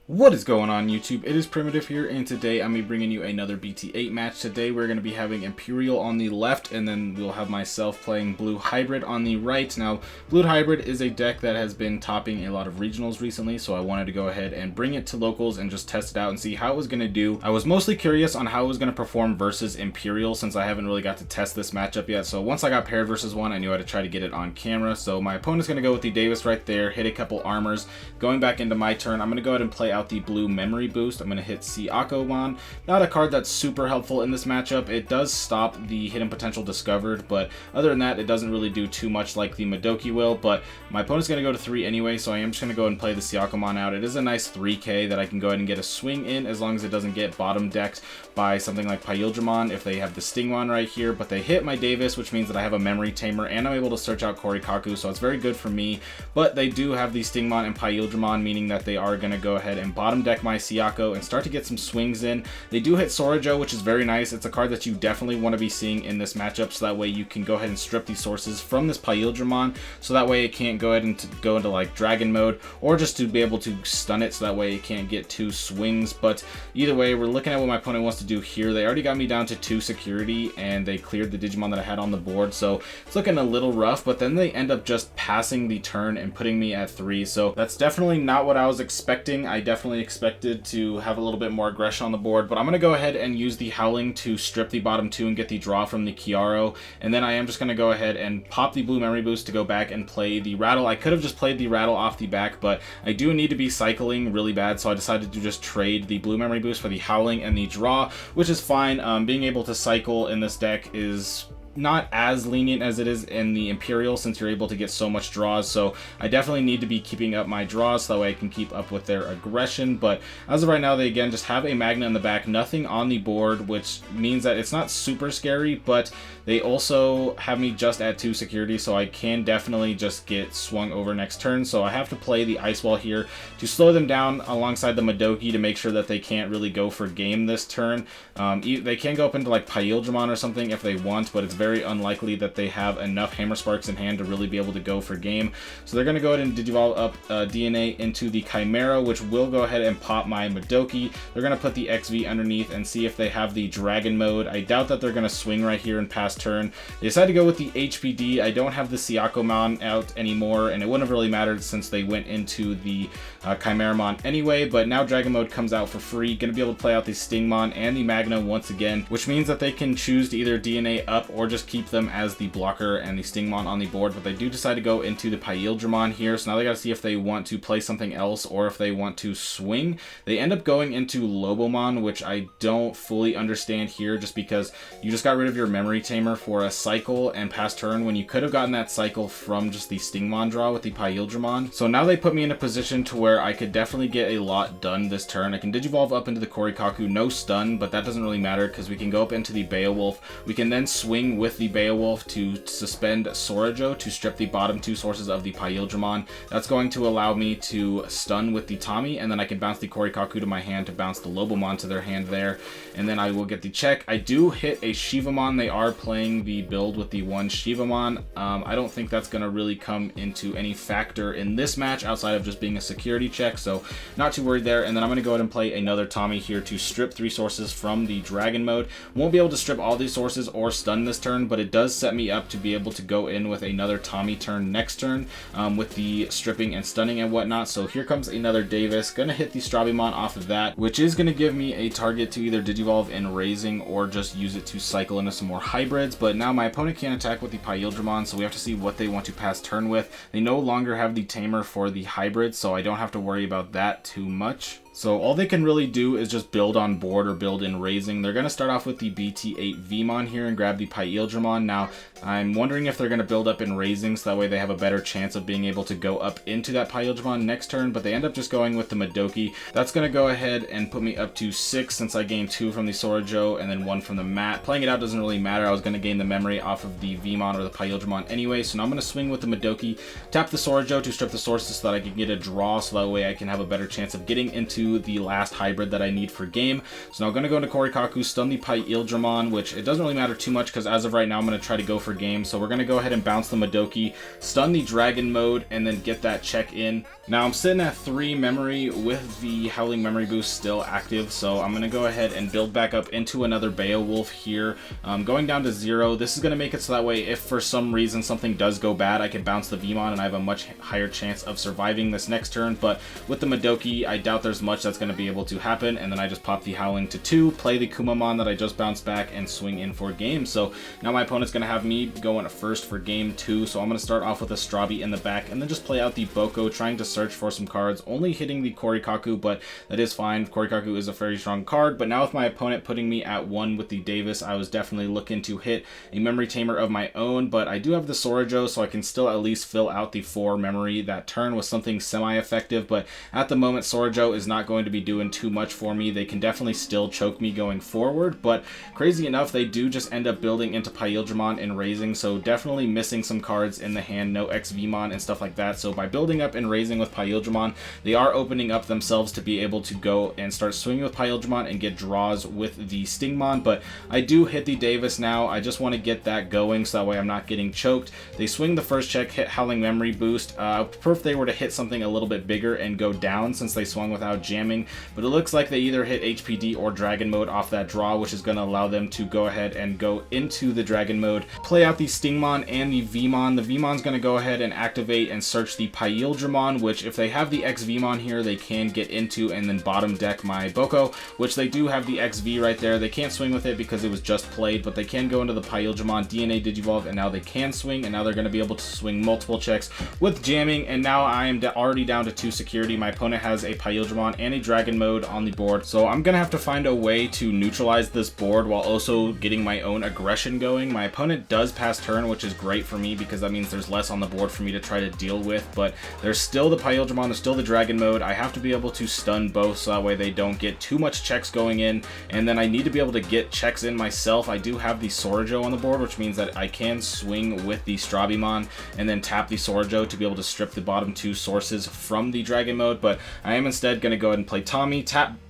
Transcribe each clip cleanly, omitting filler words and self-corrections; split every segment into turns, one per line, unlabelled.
What is going on, YouTube? It is Primitive here, and today I'm bringing you another BT8 match. Today we're going to be having Imperial on the left, and then we'll have myself playing Blue Hybrid on the right. Now, Blue Hybrid is a deck that has been topping a lot of regionals recently, so I wanted to go ahead and bring it to locals and just test it out and see how it was going to do. I was mostly curious on how it was going to perform versus Imperial, since I haven't really got to test this matchup yet. So once I got paired versus one, I knew I had to try to get it on camera. So my opponent's going to go with the Davis right there, hit a couple armors. Going back into my turn, I'm going to go ahead and play out the blue memory boost. I'm going to hit Siakomon. Not a card that's super helpful in this matchup. It does stop the hidden potential discovered, but other than that, it doesn't really do too much like the Madoki will. But my opponent's going to go to 3 anyway, so I am just going to go ahead and play the Siakomon out. It is a nice 3k that I can go ahead and get a swing in, as long as it doesn't get bottom decked by something like Imperialdramon if they have the Stingmon right here. But they hit my Davis, which means that I have a memory tamer, and I'm able to search out Korikaku, so it's very good for me. But they do have the Stingmon and Imperialdramon, meaning that they are going to go ahead and bottom deck my Siako and start to get some swings in. They do hit Sorajo, which is very nice. It's a card that you definitely want to be seeing in this matchup, so that way you can go ahead and strip these sources from this Imperialdramon, so that way it can't go ahead and go into like dragon mode, or just to be able to stun it, so that way it can't get 2 swings. But either way, we're looking at what my opponent wants to do here. They already got me down to 2 security, and they cleared the Digimon that I had on the board, so it's looking a little rough. But then they end up just passing the turn and putting me at 3, so that's definitely not what I was expecting. I definitely expected to have a little bit more aggression on the board, but I'm going to go ahead and use the Howling to strip the bottom 2 and get the draw from the Kiaro, and then I am just going to go ahead and pop the blue memory boost to go back and play the Rattle. I could have just played the Rattle off the back, but I do need to be cycling really bad, so I decided to just trade the blue memory boost for the Howling and the draw, which is fine. Being able to cycle in this deck is not as lenient as it is in the Imperial, since you're able to get so much draws. So I definitely need to be keeping up my draws, so that way I can keep up with their aggression. But as of right now, they again just have a Magna in the back, nothing on the board, which means that it's not super scary, but they also have me just at 2 security, so I can definitely just get swung over next turn. So I have to play the Ice Wall here to slow them down alongside the Madoki to make sure that they can't really go for game this turn. They can go up into like Imperialdramon or something if they want, but it's very unlikely that they have enough Hammer Sparks in hand to really be able to go for game. So they're going to go ahead and Digivolve up DNA into the Chimera, which will go ahead and pop my Madoki. They're going to put the XV underneath and see if they have the Dragon mode. I doubt that they're going to swing right here and pass turn. They decided to go with the HPD. I don't have the Siakomon out anymore, and it wouldn't have really mattered since they went into the Chimeramon anyway, but now Dragon mode comes out for free. Going to be able to play out the Stingmon and the Magna once again, which means that they can choose to either DNA up or just keep them as the blocker and the Stingmon on the board. But they do decide to go into the Imperialdramon here, so now they got to see if they want to play something else or if they want to swing. They end up going into Lobomon, which I don't fully understand here, just because you just got rid of your memory tamer for a cycle and pass turn when you could have gotten that cycle from just the Stingmon draw with the Imperialdramon. So now they put me in a position to where I could definitely get a lot done this turn. I can Digivolve up into the Korikaku, no stun, but that doesn't really matter because we can go up into the Beowulf. We can then swing with the Beowulf to suspend Sorajo to strip the bottom 2 sources of the Imperialdramon. That's going to allow me to stun with the Tommy, and then I can bounce the Korikaku to my hand to bounce the Lobomon to their hand there, and then I will get the check. I do hit a Shivamon. They are playing the build with the 1 Shivamon. I don't think that's going to really come into any factor in this match outside of just being a security check, so not too worried there. And then I'm going to go ahead and play another Tommy here to strip 3 sources from the Dragon mode. Won't be able to strip all these sources or stun this turn, but it does set me up to be able to go in with another Tommy turn next turn with the stripping and stunning and whatnot. So here comes another Davis. Gonna hit the Strabimon off of that, which is going to give me a target to either Digivolve in Raising or just use it to cycle into some more hybrids. But now my opponent can't attack with the Imperialdramon, so we have to see what they want to pass turn with. They no longer have the tamer for the hybrid, so I don't have to worry about that too much. So all they can really do is just build on board or build in Raising. They're going to start off with the BT8 Vmon here and grab the Imperialdramon. Now, I'm wondering if they're going to build up in Raising, so that way they have a better chance of being able to go up into that Imperialdramon next turn, but they end up just going with the Madoki. That's going to go ahead and put me up to 6 since I gained 2 from the Sorajo and then 1 from the Mat. Playing it out doesn't really matter. I was going to gain the memory off of the Vmon or the Imperialdramon anyway, so now I'm going to swing with the Madoki, tap the Sorajo to strip the sources so that I can get a draw, so that way I can have a better chance of getting into into the last hybrid that I need for game. So now I'm going to go into Korikaku, stun the Imperialdramon, which it doesn't really matter too much because as of right now I'm going to try to go for game. So we're going to go ahead and bounce the Madoki, stun the Dragon Mode, and then get that check in. Now I'm sitting at 3 memory with the Howling Memory Boost still active, so I'm going to go ahead and build back up into another Beowulf here, going down to 0. This is going to make it so that way if for some reason something does go bad, I can bounce the Veemon and I have a much higher chance of surviving this next turn. But with the Madoki, I doubt there's much that's going to be able to happen, and then I just pop the Howling to 2, play the Kumamon that I just bounced back, and swing in for game. So now my opponent's going to have me going first for game 2, so I'm going to start off with a Strabi in the back and then just play out the Boko, trying to search for some cards, only hitting the Korikaku, but that is fine. Korikaku is a very strong card, but now with my opponent putting me at 1 with the Davis, I was definitely looking to hit a Memory Tamer of my own, but I do have the Sorojo, so I can still at least fill out the 4 memory that turn with something semi-effective, but at the moment Sorojo is not going to be doing too much for me. They can definitely still choke me going forward, but crazy enough, they do just end up building into Imperialdramon and raising, so definitely missing some cards in the hand, no XVmon and stuff like that. So by building up and raising with Imperialdramon, they are opening up themselves to be able to go and start swinging with Imperialdramon and get draws with the Stingmon, but I do hit the Davis now. I just want to get that going so that way I'm not getting choked. They swing the first check, hit Howling Memory Boost. I would prefer if they were to hit something a little bit bigger and go down since they swung without jamming, but it looks like they either hit HPD or Dragon Mode off that draw, which is going to allow them to go ahead and go into the Dragon Mode, play out the Stingmon and the Veemon. The Veemon's going to go ahead and activate and search the Imperialdramon, which if they have the XVmon here, they can get into and then bottom deck my Boko, which they do have the XV right there. They can't swing with it because it was just played, but they can go into the Imperialdramon, DNA Digivolve, and now they can swing, and now they're going to be able to swing multiple checks with jamming, and now I am already down to 2 security. My opponent has a Imperialdramon and a Dragon Mode on the board, so I'm going to have to find a way to neutralize this board while also getting my own aggression going. My opponent does pass turn, which is great for me because that means there's less on the board for me to try to deal with, but there's still the Imperialdramon, there's still the Dragon Mode. I have to be able to stun both so that way they don't get too much checks going in, and then I need to be able to get checks in myself. I do have the Sorojo on the board, which means that I can swing with the Strabimon and then tap the Sorojo to be able to strip the bottom 2 sources from the Dragon Mode, but I am instead going to go ahead and play Tommy,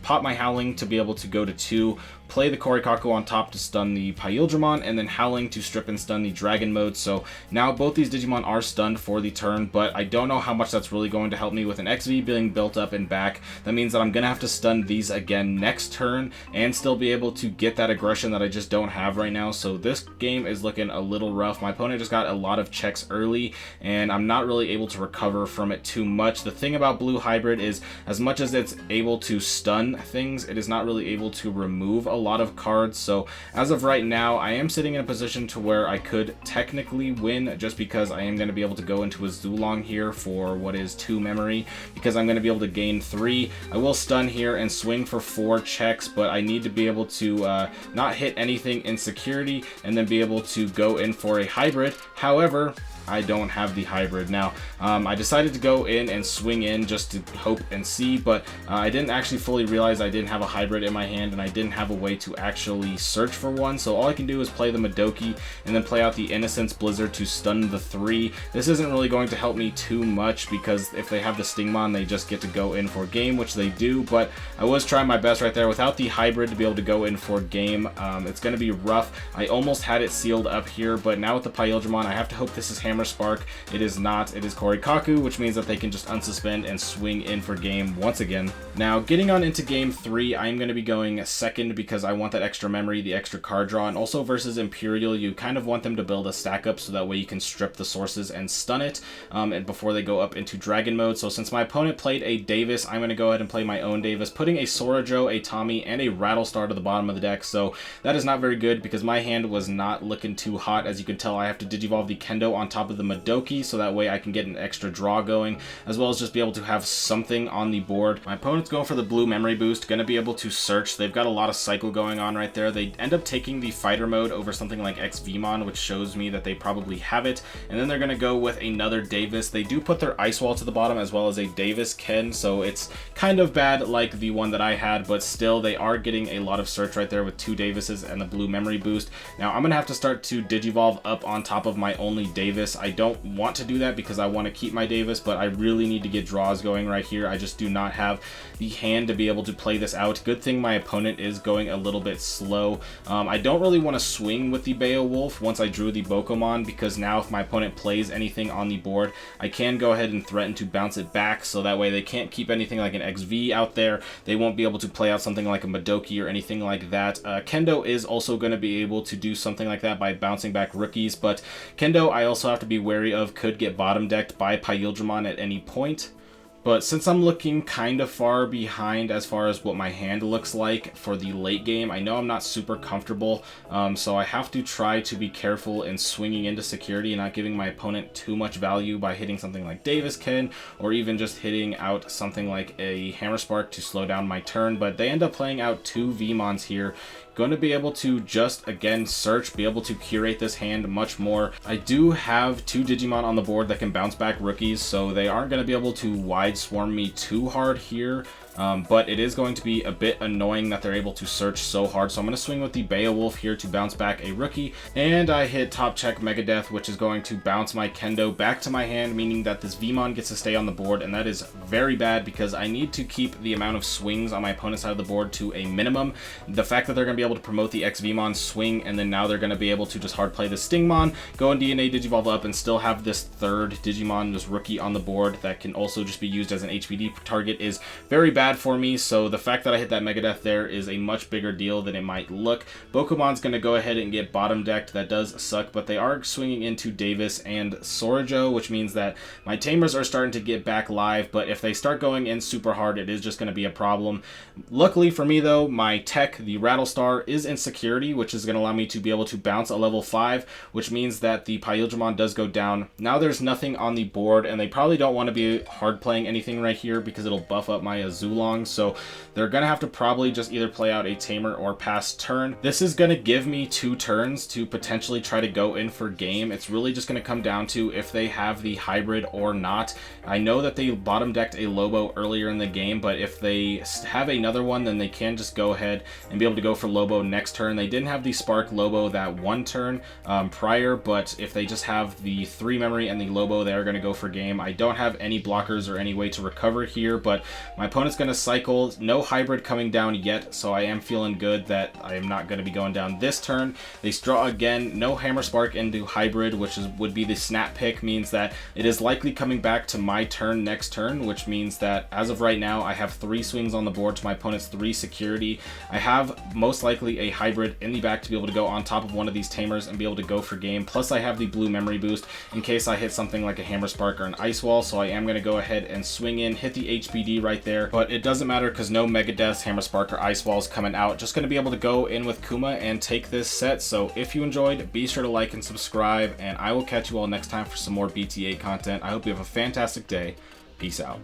pop my Howling to be able to go to 2, play the Korikaku on top to stun the Imperialdramon, and then Howling to strip and stun the Dragon Mode. So now both these Digimon are stunned for the turn, but I don't know how much that's really going to help me with an XV being built up and back. That means that I'm going to have to stun these again next turn and still be able to get that aggression that I just don't have right now. So this game is looking a little rough. My opponent just got a lot of checks early, and I'm not really able to recover from it too much. The thing about Blue Hybrid is as much as it's able to stun things, it is not really able to remove a lot of cards. So as of right now, I am sitting in a position to where I could technically win just because I am going to be able to go into a Zulong here for what is 2 memory because I'm going to be able to gain 3. I will stun here and swing for 4 checks, but I need to be able to not hit anything in security and then be able to go in for a hybrid. However, I don't have the hybrid. Now, I decided to go in and swing in just to hope and see, but I didn't actually fully realize I didn't have a hybrid in my hand and I didn't have a way to actually search for one. So all I can do is play the Madoki and then play out the Innocence Blizzard to stun the 3. This isn't really going to help me too much because if they have the Stingmon, they just get to go in for game, which they do, but I was trying my best right there without the hybrid to be able to go in for game. It's going to be rough. I almost had it sealed up here, but now with the Imperialdramon, I have to hope this is Hammer Spark. It is not. It is Korikaku, which means that they can just unsuspend and swing in for game once again. Now, getting on into game 3, I'm going to be going second because I want that extra memory, the extra card draw, and also versus Imperial, you kind of want them to build a stack up so that way you can strip the sources and stun it and before they go up into Dragon Mode. So since my opponent played a Davis, I'm going to go ahead and play my own Davis, putting a Sorojo, a Tommy, and a Rattlestar to the bottom of the deck. So that is not very good because my hand was not looking too hot. As you can tell, I have to Digivolve the Kendo on top of the Madoki so that way I can get an extra draw going, as well as just be able to have something on the board. My opponent's going for the blue memory boost, going to be able to search. They've got a lot of cycle going on right there. They end up taking the fighter mode over something like XVmon, which shows me that they probably have it, and then they're going to go with another Davis. They do put their Ice Wall to the bottom as well as a Davis Ken, so it's kind of bad like the one that I had, but still they are getting a lot of search right there with 2 Davises and the blue memory boost. Now I'm going to have to start to Digivolve up on top of my only Davis Davis. I don't want to do that because I want to keep my Davis, but I really need to get draws going right here. I just do not have the hand to be able to play this out. Good thing my opponent is going a little bit slow. I don't really want to swing with the Beowulf once I drew the Bokomon, because now if my opponent plays anything on the board, I can go ahead and threaten to bounce it back, so that way they can't keep anything like an XV out there. They won't be able to play out something like a Madoki or anything like that. Kendo is also going to be able to do something like that by bouncing back rookies, but Kendo I also have to be wary of could get bottom decked by Imperialdramon at any point. But since I'm looking kind of far behind as far as what my hand looks like for the late game, I know I'm not super comfortable, so I have to try to be careful in swinging into security and not giving my opponent too much value by hitting something like Davis Ken, or even just hitting out something like a Hammer Spark to slow down my turn. But they end up playing out 2 Vmons here. Going to be able to just, again, search, be able to curate this hand much more. I do have 2 Digimon on the board that can bounce back rookies, so they aren't going to be able to wide swarm me too hard here. But it is going to be a bit annoying that they're able to search so hard. So I'm going to swing with the Beowulf here to bounce back a rookie. And I hit Top Check Megadeth, which is going to bounce my Kendo back to my hand, meaning that this Vmon gets to stay on the board. And that is very bad because I need to keep the amount of swings on my opponent's side of the board to a minimum. The fact that they're going to be able to promote the XVmon swing, and then now they're going to be able to just hard play the Stingmon, go and DNA Digivolve up, and still have this 3rd Digimon, this rookie on the board that can also just be used as an HPD target is very bad for me. So the fact that I hit that Megadeth there is a much bigger deal than it might look. Bokomon's going to go ahead and get bottom decked. That does suck, but they are swinging into Davis and Sorijo, which means that my Tamers are starting to get back live, but if they start going in super hard, it is just going to be a problem. Luckily for me though, my tech, the Rattlestar, is in security, which is going to allow me to be able to bounce a level 5, which means that the Imperialdramon does go down. Now there's nothing on the board, and they probably don't want to be hard playing anything right here because it'll buff up my Azulong. So they're going to have to probably just either play out a Tamer or pass turn. This is going to give me 2 turns to potentially try to go in for game. It's really just going to come down to if they have the hybrid or not. I know that they bottom decked a Lobo earlier in the game, but if they have another one, then they can just go ahead and be able to go for Lobo next turn. They didn't have the Spark Lobo that one turn prior, but if they just have the 3 memory and the Lobo, they are going to go for game. I don't have any blockers or any way to recover here, but my opponent's going to cycle. No hybrid coming down yet, so I am feeling good that I am not going to be going down this turn. They draw again, no Hammer Spark into hybrid, which would be the snap pick, means that it is likely coming back to my turn next turn, which means that as of right now, I have 3 swings on the board to my opponent's 3 security. I have most likely a hybrid in the back to be able to go on top of one of these Tamers and be able to go for game. Plus I have the blue memory boost in case I hit something like a Hammer Spark or an Ice Wall, so I am going to go ahead and swing in, hit the HPD right there, but it doesn't matter because no Megadeth, Hammer Spark, or Ice Walls coming out. Just going to be able to go in with Kuma and take this set. So if you enjoyed, be sure to like and subscribe, and I will catch you all next time for some more BT8 content. I hope you have a fantastic day. Peace out.